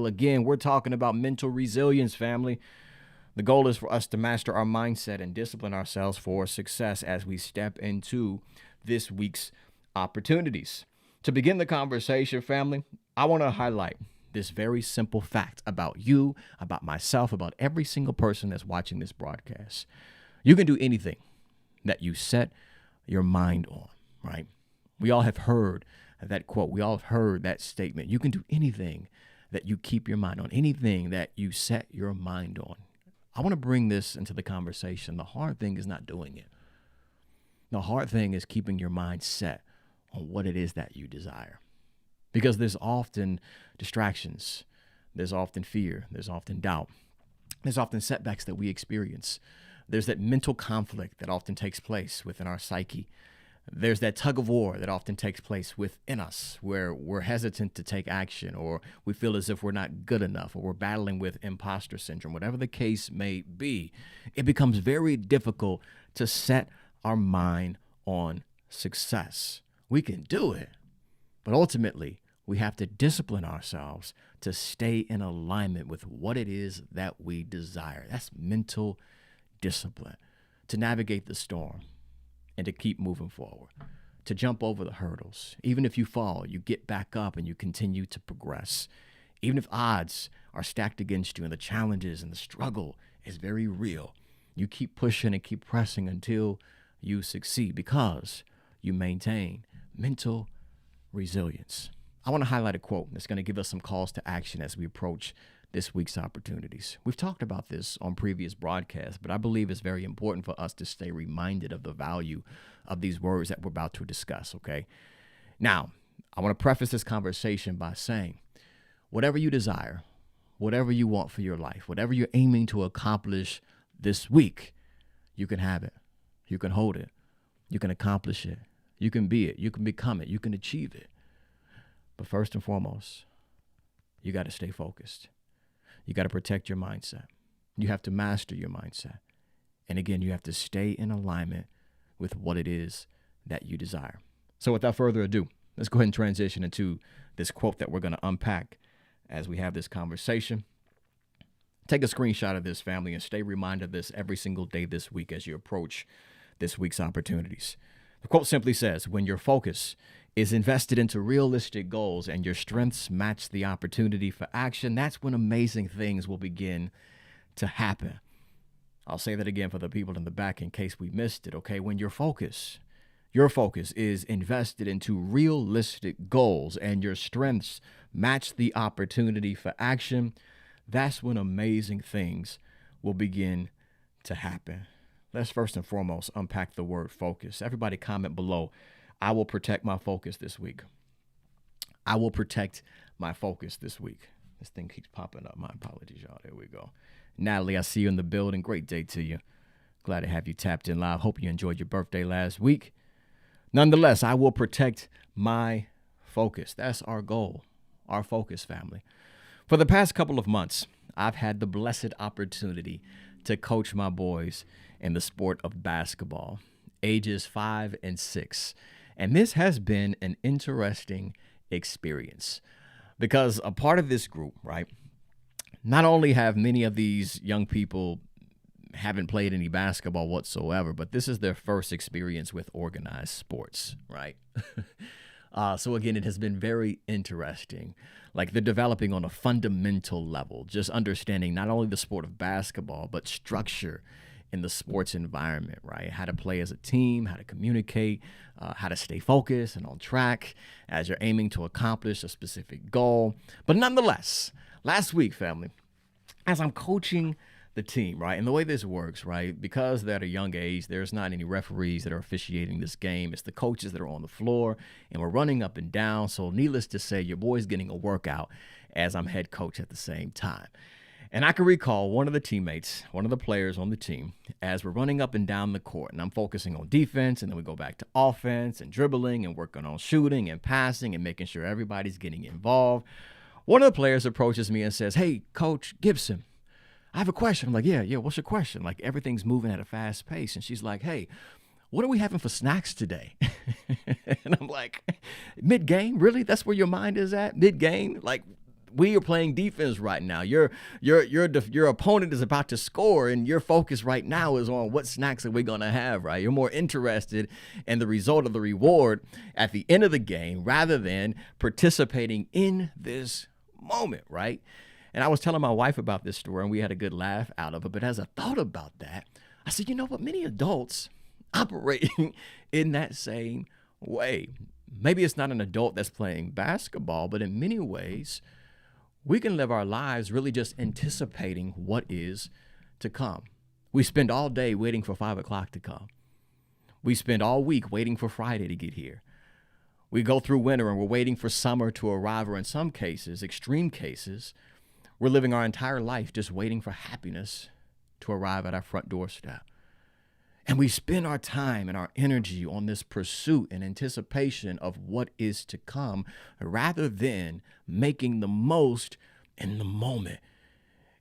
Again, we're talking about mental resilience, family. The goal is for us to master our mindset and discipline ourselves for success as we step into this week's opportunities. To begin the conversation, family, I want to highlight this very simple fact about you, about myself, about every single person that's watching this broadcast. You can do anything that you set your mind on, right? We all have heard that quote. We all have heard that statement. You can do anything that you keep your mind on, anything that you set your mind on. I want to bring this into the conversation. The hard thing is not doing it. The hard thing is keeping your mind set on what it is that you desire. Because there's often distractions, there's often fear, there's often doubt, there's often setbacks that we experience. There's that mental conflict that often takes place within our psyche. There's that tug of war that often takes place within us where we're hesitant to take action, or we feel as if we're not good enough, or we're battling with imposter syndrome. Whatever the case may be, it becomes very difficult to set our mind on success. We can do it, but ultimately we have to discipline ourselves to stay in alignment with what it is that we desire. That's mental discipline, to navigate the storm and to keep moving forward, to jump over the hurdles. Even if you fall, you get back up and you continue to progress. Even if odds are stacked against you and the challenges and the struggle is very real, you keep pushing and keep pressing until you succeed because you maintain mental resilience. I want to highlight a quote that's going to give us some calls to action as we approach this week's opportunities. We've talked about this on previous broadcasts, but I believe it's very important for us to stay reminded of the value of these words that we're about to discuss, okay? Now, I want to preface this conversation by saying, whatever you desire, whatever you want for your life, whatever you're aiming to accomplish this week, you can have it. You can hold it. You can accomplish it. You can be it. You can become it. You can achieve it. But first and foremost, you got to stay focused. You got to protect your mindset. You have to master your mindset. And again, you have to stay in alignment with what it is that you desire. So without further ado, let's go ahead and transition into this quote that we're going to unpack as we have this conversation. Take a screenshot of this, family, and stay reminded of this every single day this week as you approach this week's opportunities. The quote simply says, when your focus is invested into realistic goals and your strengths match the opportunity for action, that's when amazing things will begin to happen. I'll say that again for the people in the back in case we missed it, okay? When your focus is invested into realistic goals and your strengths match the opportunity for action, that's when amazing things will begin to happen. Let's first and foremost unpack the word focus. Everybody comment below. I will protect my focus this week. I will protect my focus this week. This thing keeps popping up. My apologies, y'all. There we go. Natalie, I see you in the building. Great day to you. Glad to have you tapped in live. Hope you enjoyed your birthday last week. Nonetheless, I will protect my focus. That's our goal, our focus, family. For the past couple of months, I've had the blessed opportunity to coach my boys in the sport of basketball, ages 5 and 6. And this has been an interesting experience because a part of this group, right, not only have many of these young people haven't played any basketball whatsoever, but this is their first experience with organized sports, right? So again, it has been very interesting. Like they're developing on a fundamental level, just understanding not only the sport of basketball, but structure in the sports environment, right? How to play as a team, how to communicate, how to stay focused and on track as you're aiming to accomplish a specific goal. But nonetheless, last week, family, as I'm coaching the team, right? And the way this works, right? Because they're at a young age, there's not any referees that are officiating this game. It's the coaches that are on the floor and we're running up and down. So needless to say, your boy's getting a workout as I'm head coach at the same time. And I can recall one of the teammates, one of the players on the team, as we're running up and down the court and I'm focusing on defense and then we go back to offense and dribbling and working on shooting and passing and making sure everybody's getting involved. One of the players approaches me and says, "Hey, Coach Gibson, I have a question." I'm like, yeah, what's your question? Like everything's moving at a fast pace. And she's like, "Hey, what are we having for snacks today?" And I'm like, mid-game? Really? That's where your mind is at? Mid-game? Like, We are playing defense right now. Your opponent is about to score, and your focus right now is on what snacks are we gonna have, right? You're more interested in the result of the reward at the end of the game rather than participating in this moment, right? And I was telling my wife about this story, and we had a good laugh out of it. But as I thought about that, I said, you know what? Many adults operating in that same way. Maybe it's not an adult that's playing basketball, but in many ways, we can live our lives really just anticipating what is to come. We spend all day waiting for 5 o'clock to come. We spend all week waiting for Friday to get here. We go through winter and we're waiting for summer to arrive, or in some cases, extreme cases, we're living our entire life just waiting for happiness to arrive at our front doorstep. And we spend our time and our energy on this pursuit and anticipation of what is to come rather than making the most in the moment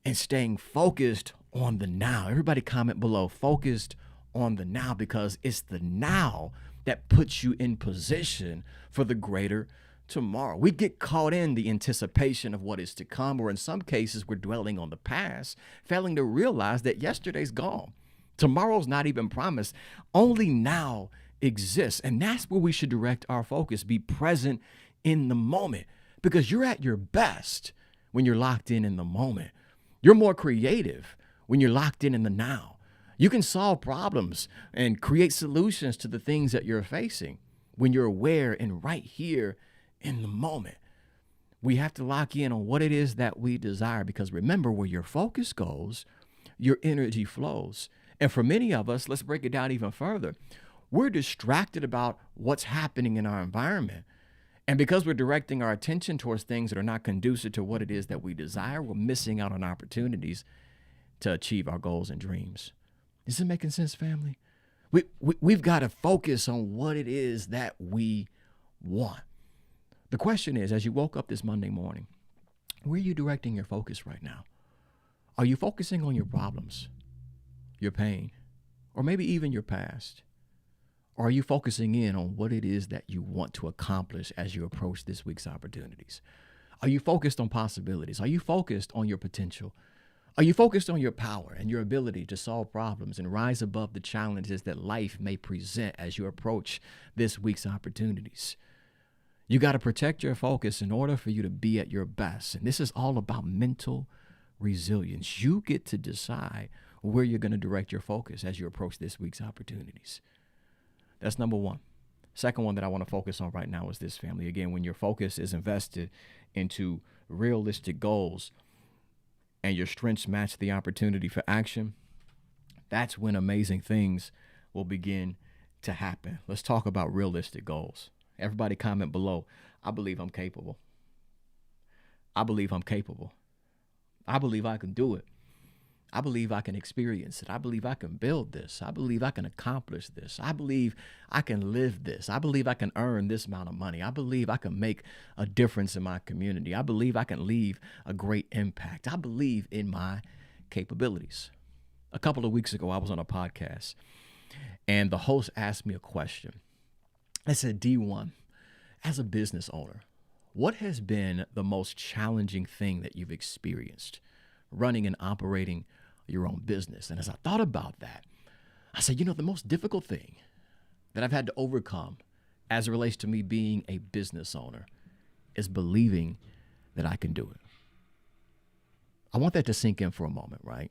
and staying focused on the now. Everybody comment below, focused on the now, because it's the now that puts you in position for the greater tomorrow. We get caught in the anticipation of what is to come, or in some cases, we're dwelling on the past, failing to realize that yesterday's gone. Tomorrow's not even promised. Only now exists. And that's where we should direct our focus. Be present in the moment, because you're at your best when you're locked in the moment. You're more creative when you're locked in the now. You can solve problems and create solutions to the things that you're facing when you're aware and right here in the moment. We have to lock in on what it is that we desire, because remember, where your focus goes, your energy flows. And for many of us, let's break it down even further. We're distracted about what's happening in our environment. And because we're directing our attention towards things that are not conducive to what it is that we desire, we're missing out on opportunities to achieve our goals and dreams. Is it making sense, family? We've got to focus on what it is that we want. The question is, as you woke up this Monday morning, where are you directing your focus right now? Are you focusing on your problems, your pain, or maybe even your past? Or are you focusing in on what it is that you want to accomplish as you approach this week's opportunities? Are you focused on possibilities? Are you focused on your potential? Are you focused on your power and your ability to solve problems and rise above the challenges that life may present as you approach this week's opportunities? You got to protect your focus in order for you to be at your best. And this is all about mental resilience. You get to decide where you're going to direct your focus as you approach this week's opportunities. That's number one. Second one that I want to focus on right now is this, family. Again, when your focus is invested into realistic goals and your strengths match the opportunity for action, that's when amazing things will begin to happen. Let's talk about realistic goals. Everybody comment below. I believe I'm capable. I believe I'm capable. I believe I can do it. I believe I can experience it. I believe I can build this. I believe I can accomplish this. I believe I can live this. I believe I can earn this amount of money. I believe I can make a difference in my community. I believe I can leave a great impact. I believe in my capabilities. A couple of weeks ago, I was on a podcast, and the host asked me a question. I said, D1, as a business owner, what has been the most challenging thing that you've experienced running and operating your own business? And as I thought about that, I said, the most difficult thing that I've had to overcome as it relates to me being a business owner is believing that I can do it. I want that to sink in for a moment, right?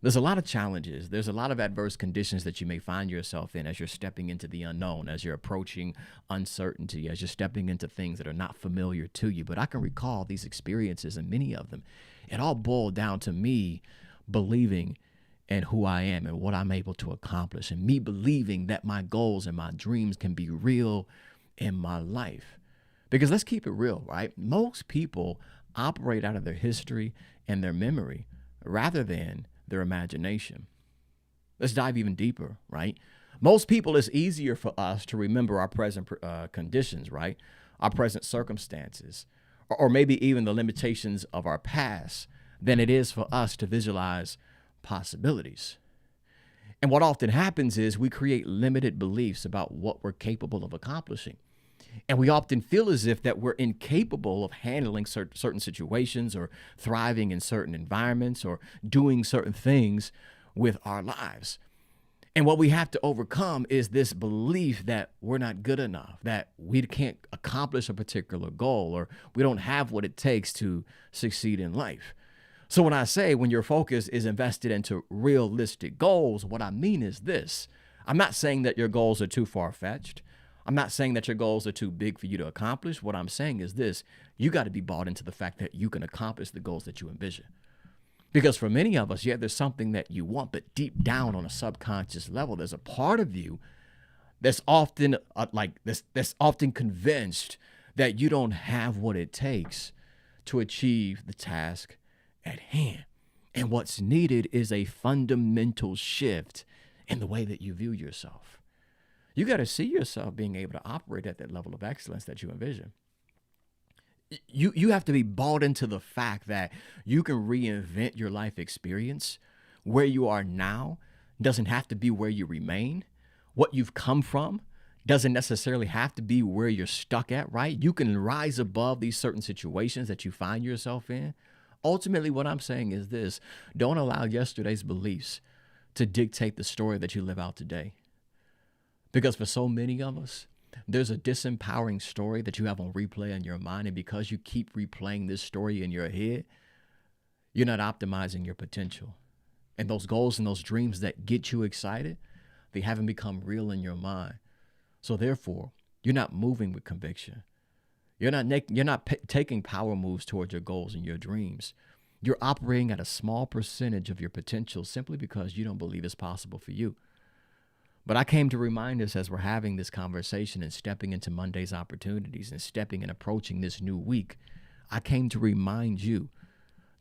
There's a lot of challenges. There's a lot of adverse conditions that you may find yourself in as you're stepping into the unknown, as you're approaching uncertainty, as you're stepping into things that are not familiar to you. But I can recall these experiences, and many of them, it all boiled down to me believing in who I am and what I'm able to accomplish, and me believing that my goals and my dreams can be real in my life. Because let's keep it real, right? Most people operate out of their history and their memory rather than their imagination. Let's dive even deeper, right? Most people, it's easier for us to remember our present conditions, right? Our present circumstances, or maybe even the limitations of our past than it is for us to visualize possibilities. And what often happens is we create limited beliefs about what we're capable of accomplishing. And we often feel as if that we're incapable of handling certain situations or thriving in certain environments or doing certain things with our lives. And what we have to overcome is this belief that we're not good enough, that we can't accomplish a particular goal, or we don't have what it takes to succeed in life. So when I say when your focus is invested into realistic goals, what I mean is this. I'm not saying that your goals are too far-fetched. I'm not saying that your goals are too big for you to accomplish. What I'm saying is this. You got to be bought into the fact that you can accomplish the goals that you envision. Because for many of us, yeah, there's something that you want, but deep down on a subconscious level, there's a part of you that's often that's often convinced that you don't have what it takes to achieve the task at hand. And what's needed is a fundamental shift in the way that you view yourself. You got to see yourself being able to operate at that level of excellence that you envision. You have to be bought into the fact that you can reinvent your life experience. Where you are now doesn't have to be where you remain. What you've come from doesn't necessarily have to be where you're stuck at, right? You can rise above these certain situations that you find yourself in. Ultimately, what I'm saying is this. Don't allow yesterday's beliefs to dictate the story that you live out today. Because for so many of us, there's a disempowering story that you have on replay in your mind. And because you keep replaying this story in your head, you're not optimizing your potential. And those goals and those dreams that get you excited, they haven't become real in your mind. So therefore, you're not moving with conviction. You're not taking power moves towards your goals and your dreams. You're operating at a small percentage of your potential simply because you don't believe it's possible for you. But I came to remind us as we're having this conversation and stepping into Monday's opportunities and stepping and approaching this new week, I came to remind you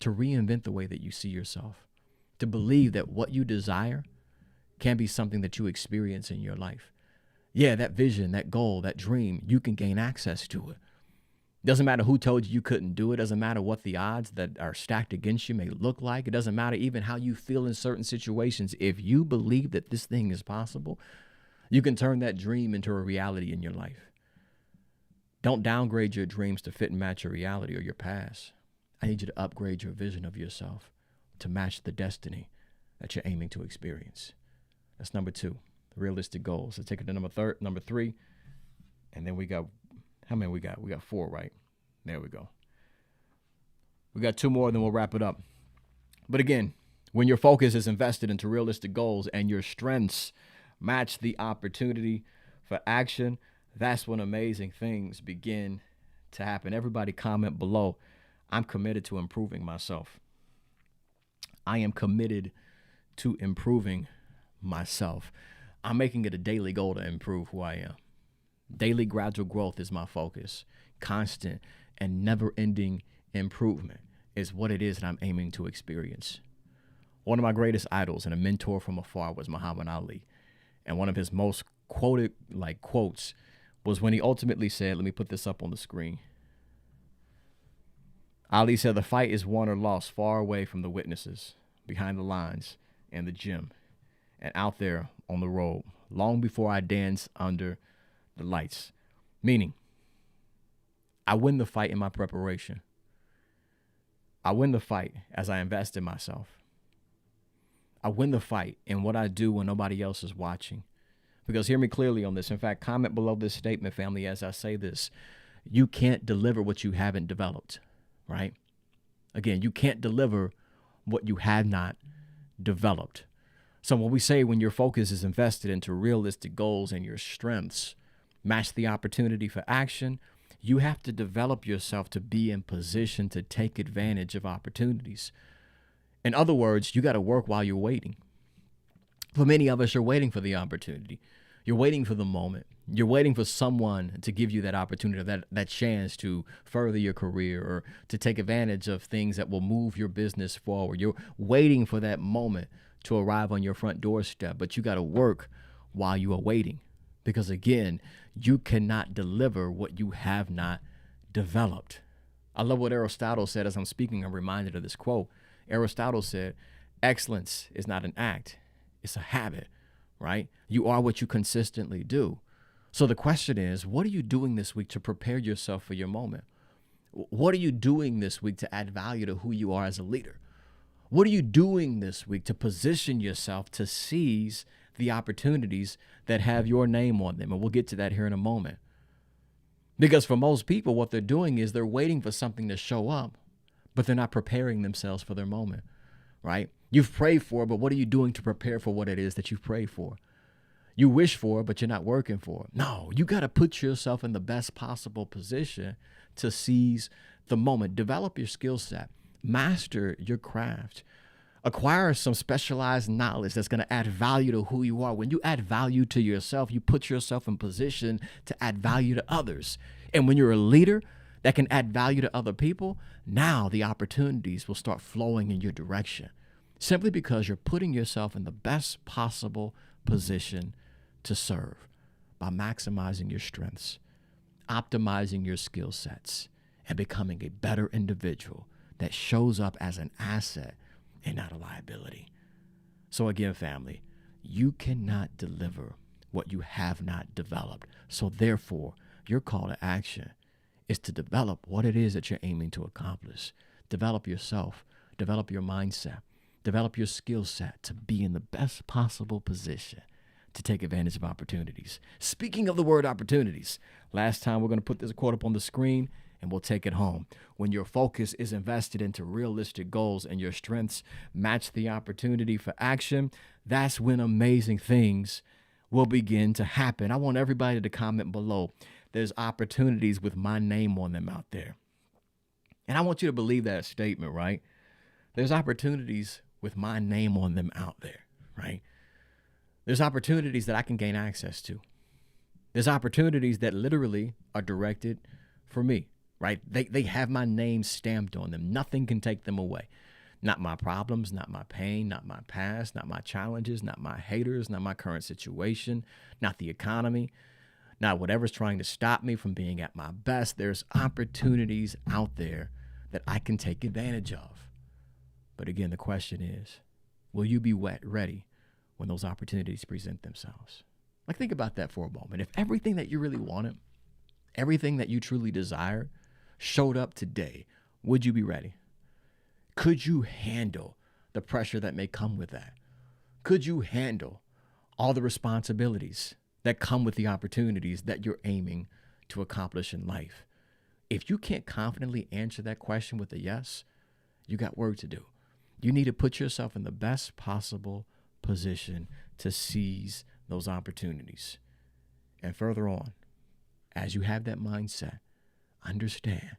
to reinvent the way that you see yourself, to believe that what you desire can be something that you experience in your life. Yeah, that vision, that goal, that dream, you can gain access to it. Doesn't matter who told you couldn't do it. Doesn't matter what the odds that are stacked against you may look like. It doesn't matter even how you feel in certain situations. If you believe that this thing is possible, you can turn that dream into a reality in your life. Don't downgrade your dreams to fit and match your reality or your past. I need you to upgrade your vision of yourself to match the destiny that you're aiming to experience. That's number 2, realistic goals. Let's take it to number 3. And then we got, how many we got? We got 4, right? There we go. We got 2 more, then we'll wrap it up. But again, when your focus is invested into realistic goals and your strengths match the opportunity for action, that's when amazing things begin to happen. Everybody comment below. I'm committed to improving myself. I am committed to improving myself. I'm making it a daily goal to improve who I am. Daily gradual growth is my focus. Constant and never-ending improvement is what it is that I'm aiming to experience. One of my greatest idols and a mentor from afar was Muhammad Ali. And one of his most quoted quotes was when he ultimately said, let me put this up on the screen. Ali said, the fight is won or lost far away from the witnesses, behind the lines, in the gym, and out there on the road, long before I dance under the lights. Meaning, I win the fight in my preparation. I win the fight as I invest in myself. I win the fight in what I do when nobody else is watching. Because hear me clearly on this. In fact, comment below this statement, family, as I say this. You can't deliver what you haven't developed, right? Again, you can't deliver what you have not developed. So when we say when your focus is invested into realistic goals and your strengths match the opportunity for action, you have to develop yourself to be in position to take advantage of opportunities. In other words, you got to work while you're waiting. For many of us, you're waiting for the opportunity. You're waiting for the moment. You're waiting for someone to give you that opportunity, that chance to further your career or to take advantage of things that will move your business forward. You're waiting for that moment to arrive on your front doorstep, but you got to work while you are waiting. Because again, you cannot deliver what you have not developed. I love what Aristotle said as I'm speaking. I'm reminded of this quote. Aristotle said, excellence is not an act, it's a habit, right? You are what you consistently do. So the question is, what are you doing this week to prepare yourself for your moment? What are you doing this week to add value to who you are as a leader? What are you doing this week to position yourself to seize the opportunities that have your name on them? And we'll get to that here in a moment. Because for most people, what they're doing is they're waiting for something to show up, but they're not preparing themselves for their moment, right? You've prayed for, but what are you doing to prepare for what it is that you've prayed for? You wish for, but you're not working for. No, you got to put yourself in the best possible position to seize the moment. Develop your skill set, master your craft, acquire some specialized knowledge that's going to add value to who you are. When you add value to yourself, you put yourself in position to add value to others. And when you're a leader that can add value to other people, now the opportunities will start flowing in your direction, simply because you're putting yourself in the best possible position to serve by maximizing your strengths, optimizing your skill sets, and becoming a better individual that shows up as an asset and not a liability. So again, family, you cannot deliver what you have not developed. So therefore, your call to action is to develop what it is that you're aiming to accomplish. Develop yourself, develop your mindset, develop your skill set to be in the best possible position to take advantage of opportunities. Speaking of the word opportunities, last time we're going to put this quote up on the screen and we'll take it home. When your focus is invested into realistic goals and your strengths match the opportunity for action, that's when amazing things will begin to happen. I want everybody to comment below. There's opportunities with my name on them out there. And I want you to believe that statement, right? There's opportunities with my name on them out there, right? There's opportunities that I can gain access to. There's opportunities that literally are directed for me, right? They have my name stamped on them. Nothing can take them away. Not my problems, not my pain, not my past, not my challenges, not my haters, not my current situation, not the economy, not whatever's trying to stop me from being at my best. There's opportunities out there that I can take advantage of. But again, the question is, will you be ready when those opportunities present themselves? Like, think about that for a moment. If everything that you really wanted, everything that you truly desired showed up today, would you be ready? Could you handle the pressure that may come with that? Could you handle all the responsibilities that come with the opportunities that you're aiming to accomplish in life? If you can't confidently answer that question with a yes, you got work to do. You need to put yourself in the best possible position to seize those opportunities. And further on, as you have that mindset, understand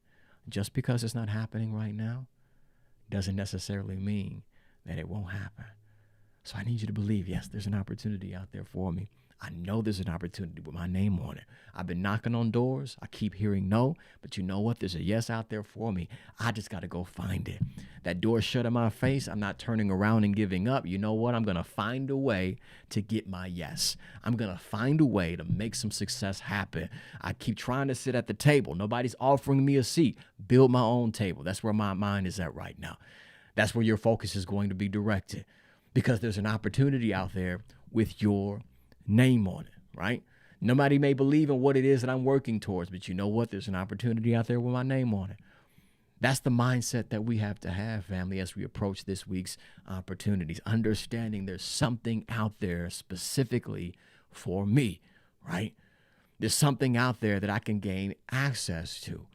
just because it's not happening right now doesn't necessarily mean that it won't happen. So I need you to believe, yes, there's an opportunity out there for me. I know there's an opportunity with my name on it. I've been knocking on doors. I keep hearing no, but you know what? There's a yes out there for me. I just got to go find it. That door shut in my face. I'm not turning around and giving up. You know what? I'm going to find a way to get my yes. I'm going to find a way to make some success happen. I keep trying to sit at the table. Nobody's offering me a seat. Build my own table. That's where my mind is at right now. That's where your focus is going to be directed, because there's an opportunity out there with your name on it, right? Nobody may believe in what it is that I'm working towards, but you know what? There's an opportunity out there with my name on it. That's the mindset that we have to have, family, as we approach this week's opportunities, understanding there's something out there specifically for me, right? There's something out there that I can gain access to.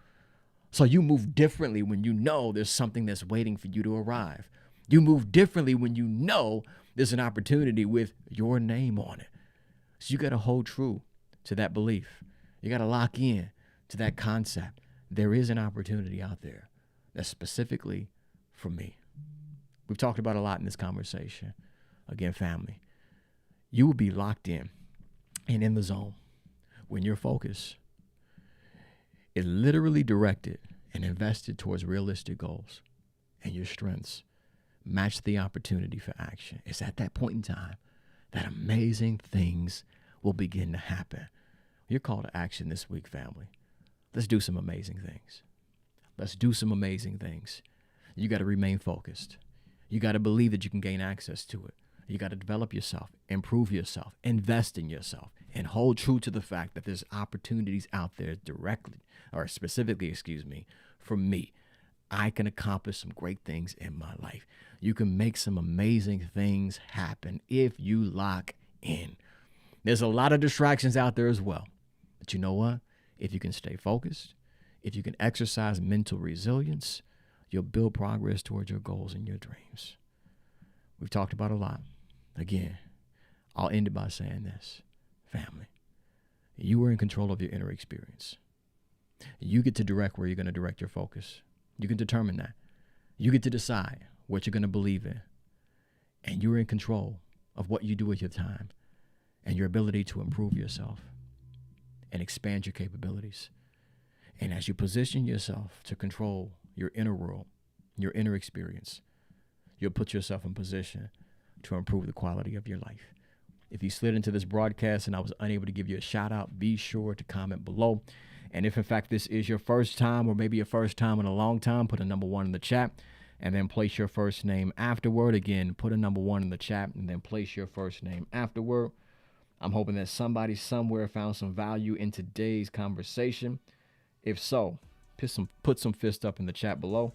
So you move differently when you know there's something that's waiting for you to arrive. You move differently when you know there's an opportunity with your name on it. So you got to hold true to that belief. You got to lock in to that concept. There is an opportunity out there that's specifically for me. We've talked about a lot in this conversation. Again, family, you will be locked in and in the zone when your focus is literally directed and invested towards realistic goals, and your strengths match the opportunity for action. It's at that point in time that amazing things will begin to happen. Your call to action this week, family. Let's do some amazing things. Let's do some amazing things. You got to remain focused. You got to believe that you can gain access to it. You got to develop yourself, improve yourself, invest in yourself, and hold true to the fact that there's opportunities out there directly, or specifically, for me. I can accomplish some great things in my life. You can make some amazing things happen if you lock in. There's a lot of distractions out there as well. But you know what? If you can stay focused, if you can exercise mental resilience, you'll build progress towards your goals and your dreams. We've talked about a lot. Again, I'll end it by saying this. Family, you are in control of your inner experience. You get to direct where you're going to direct your focus. You can determine that. You get to decide what you're going to believe in. And you're in control of what you do with your time and your ability to improve yourself and expand your capabilities. And as you position yourself to control your inner world, your inner experience, you'll put yourself in position to improve the quality of your life. If you slid into this broadcast and I was unable to give you a shout out, be sure to comment below. And if in fact this is your first time or maybe your first time in a long time, put a number 1 in the chat and then place your first name afterward. Again, put a number 1 in the chat and then place your first name afterward. I'm hoping that somebody somewhere found some value in today's conversation. If so, put some fist up in the chat below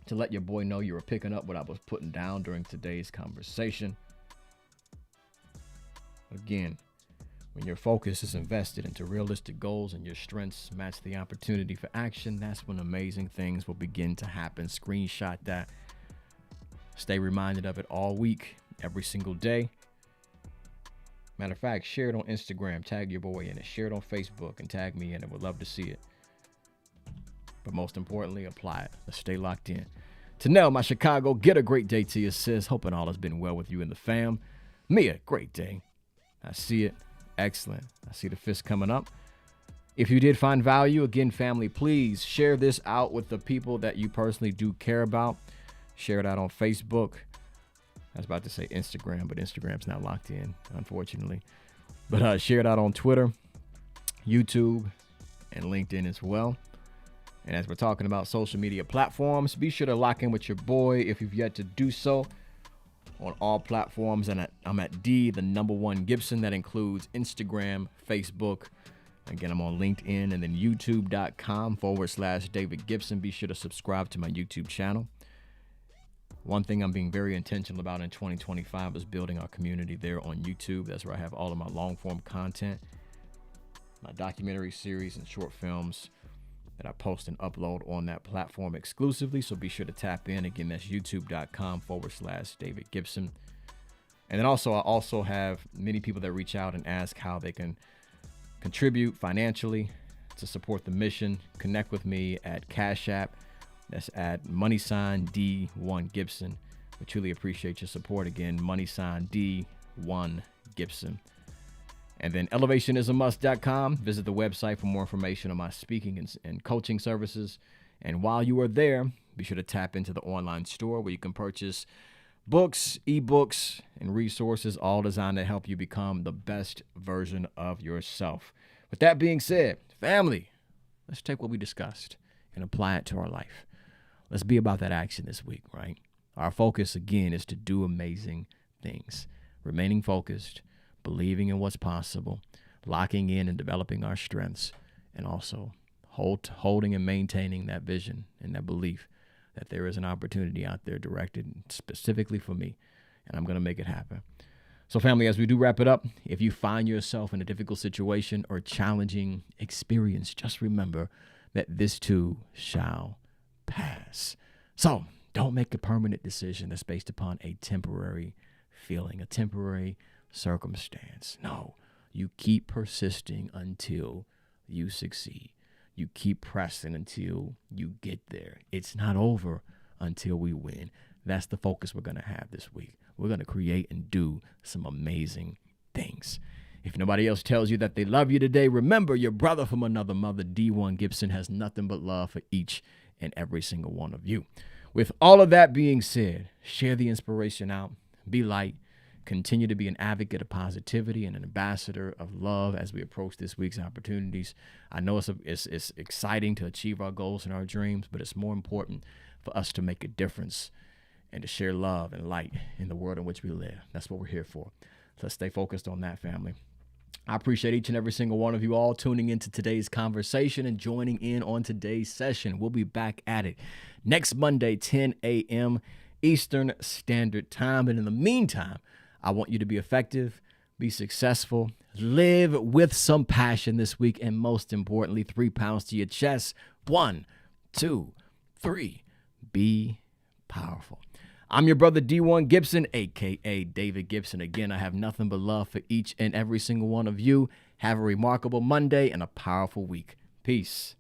to let your boy know you were picking up what I was putting down during today's conversation. Again, when your focus is invested into realistic goals and your strengths match the opportunity for action, that's when amazing things will begin to happen. Screenshot that. Stay reminded of it all week, every single day. Matter of fact, share it on Instagram, tag your boy in it. Share it on Facebook and tag me in it. Would love to see it. But most importantly, apply it. Let's stay locked in. Tanel, my Chicago, get a great day to you, sis. Hoping all has been well with you and the fam. Mia, great day. I see it. Excellent. I see the fist coming up. If you did find value, again, family, please share this out with the people that you personally do care about. Share it out on Facebook. I was about to say Instagram, but Instagram's not locked in, unfortunately. But share it out on Twitter, YouTube, and LinkedIn as well. And as we're talking about social media platforms, be sure to lock in with your boy if you've yet to do so on all platforms. And I'm at the1 Gibson. That includes Instagram, Facebook. Again, I'm on LinkedIn and then youtube.com/David Gibson. Be sure to subscribe to my YouTube channel. One thing I'm being very intentional about in 2025 is building our community there on YouTube. That's where I have all of my long form content, my documentary series and short films that I post and upload on that platform exclusively. So be sure to tap in. Again, that's youtube.com/David Gibson. And then I also have many people that reach out and ask how they can contribute financially to support the mission. Connect with me at Cash App. That's at $D1 Gibson. We truly appreciate your support. Again, $D1 Gibson. And then elevationisAmust.com. Visit the website for more information on my speaking and coaching services. And while you are there, be sure to tap into the online store where you can purchase books, ebooks, and resources, all designed to help you become the best version of yourself. With that being said, family, let's take what we discussed and apply it to our life. Let's be about that action this week, right? Our focus, again, is to do amazing things. Remaining focused, believing in what's possible, locking in and developing our strengths, and also holding and maintaining that vision and that belief that there is an opportunity out there directed specifically for me, and I'm going to make it happen. So, family, as we do wrap it up, if you find yourself in a difficult situation or challenging experience, just remember that this too shall pass. So don't make a permanent decision that's based upon a temporary feeling, a temporary circumstance. No, you keep persisting until you succeed. You keep pressing until you get there. It's not over until we win. That's the focus we're going to have this week. We're going to create and do some amazing things. If nobody else tells you that they love you today, remember your brother from another mother, D1 Gibson, has nothing but love for each and every single one of you. With all of that being said, share the inspiration out, be light, continue to be an advocate of positivity and an ambassador of love as we approach this week's opportunities. I know it's exciting to achieve our goals and our dreams, but it's more important for us to make a difference and to share love and light in the world in which we live. That's what we're here for. Let's stay focused on that, family. I appreciate each and every single one of you all tuning into today's conversation and joining in on today's session. We'll be back at it next Monday, 10 a.m. Eastern Standard Time. And in the meantime, I want you to be effective, be successful, live with some passion this week, and most importantly, 3 pounds to your chest. 1, 2, 3. Be powerful. I'm your brother D1 Gibson, a.k.a. David Gibson. Again, I have nothing but love for each and every single one of you. Have a remarkable Monday and a powerful week. Peace.